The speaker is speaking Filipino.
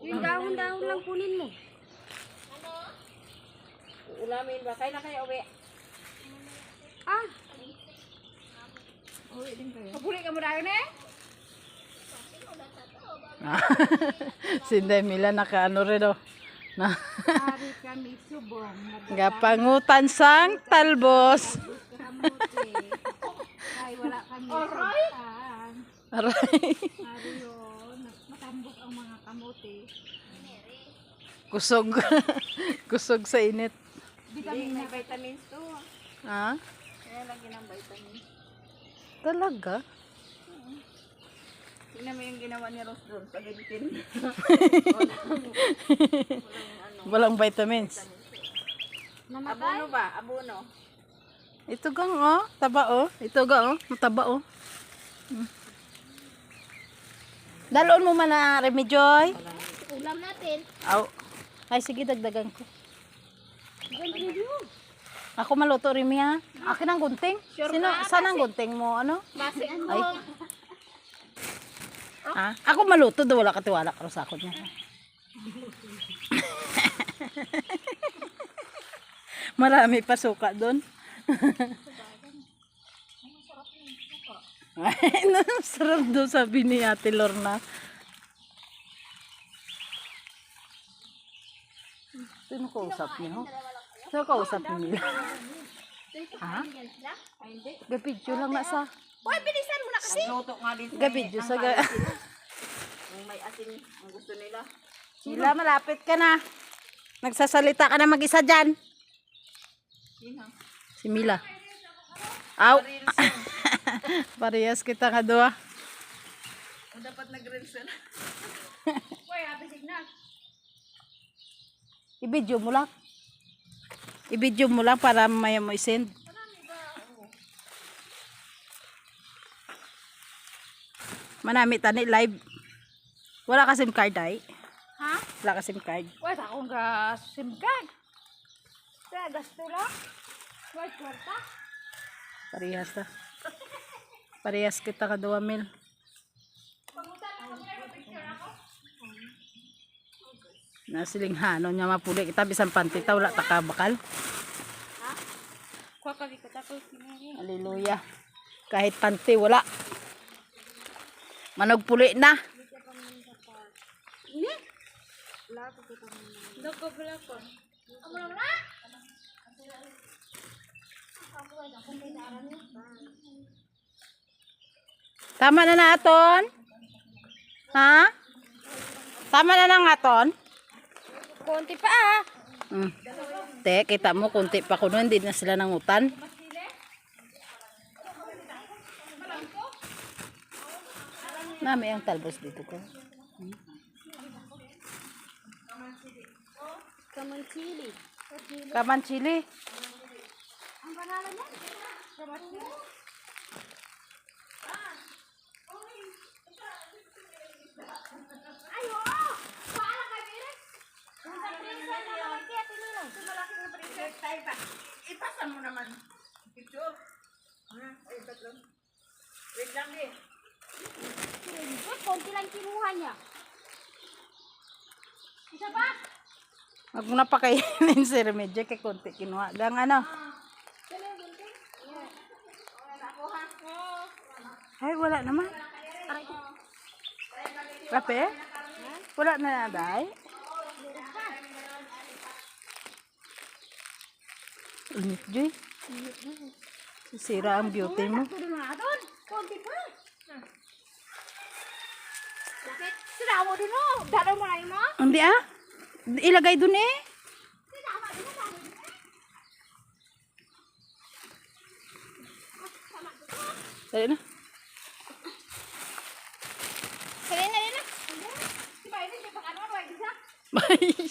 Yung dahon-dahon lang kunin mo. Ulamin ba? Kaya na kayo uwi. Ah, Uwi din kayo. pabuli ka mo dahon eh. Si Mila nakaano rin oh. Na Hari kami subong. gapangutan sang talbos. Kamuti. Ay, wala kami sultan. Aray. Hari yun. Matambok ang mga kamuti. Kusog. Kusog sa init. Di kami May vitamins to. Ha? Kaya lagi ng vitamins. Talaga? Tingnan mo yung ginawa ni Rose doon sa gamitin. Walang vitamins. Abono ba? Abono. Ito gang oh, taba oh. Ito gang oh, mataba oh. Daloon mo man na Remedyoy. Ulam natin. Aw. Ay sige dagdagan ko. Ako maluto rin miya. Akin ang gunting. Sino saan ang gunting mo ano? Base ano? Ay. Ha? Ako maluto do wala ka tiwala ka sa ako niya. Marami pa suka doon. Ay, sarap doon sabi ni Ate Lorna. Sino kausap niyo? Sino kausap niyo? Ha? Gapidyo lang na sa. Hoy, bilisan mo na kasi. Nagluto nga din Gapidyo sa ga. Yung may asin ang gusto nila. Sila, malapit ka na. Nagsasalita ka na mag-isa dyan. Sino? Si Mila. Aw. Parehas kita nga doa. O dapat nag-rinse na. Hoy, abisig na. I-video mo lang. I-video mo lang para maya mo i-send. Manami tani live. Wala ka SIM card ay? Ha? Wala ka SIM card. Wala akong gas-simgag. Kaya gasto lang. Wala kwarta. Parehas ta. Parehas kita ka doa mil. Nasilinghanon niya mapuli kita bisan pantita wala ta ka bakal. Kuha ka dito tapos siniri. Hallelujah. Kahit panty wala. Manog puli na. Doko pala ko. Amo lang na. Tama na na aton? Ha? Tama na na aton? Konti pa ah. Te, kita mo kunti pa kuno hindi na sila nangutan. Nami ang talbos dito ko. Kaman chili. Kaman chili. Ang pangalan niya? Kaman chili. Ayo! Paala kay Direk? Kung sa prisa na naman kaya tinilong. Sa malaking prisa. Tayo ba? Ipasan mo naman. Picture. Ay, ba't lang? Wait lang eh. Konti lang kinuha niya. Isa pa? Wag mo na pakainin si Remedyo kay konti kinuha. Gang ano? Ay, wala naman. Kape? Wala na na, day? Init, Joy. Sisira ang beauty mo. Ito na doon. Konti pa. Bakit? Sira mo doon oh. Dalaw mo na yun mo. Hindi ah. Ilagay dun eh. Dali na. Kaya na yun ah. Diba, hindi pa ano, isa? Bye.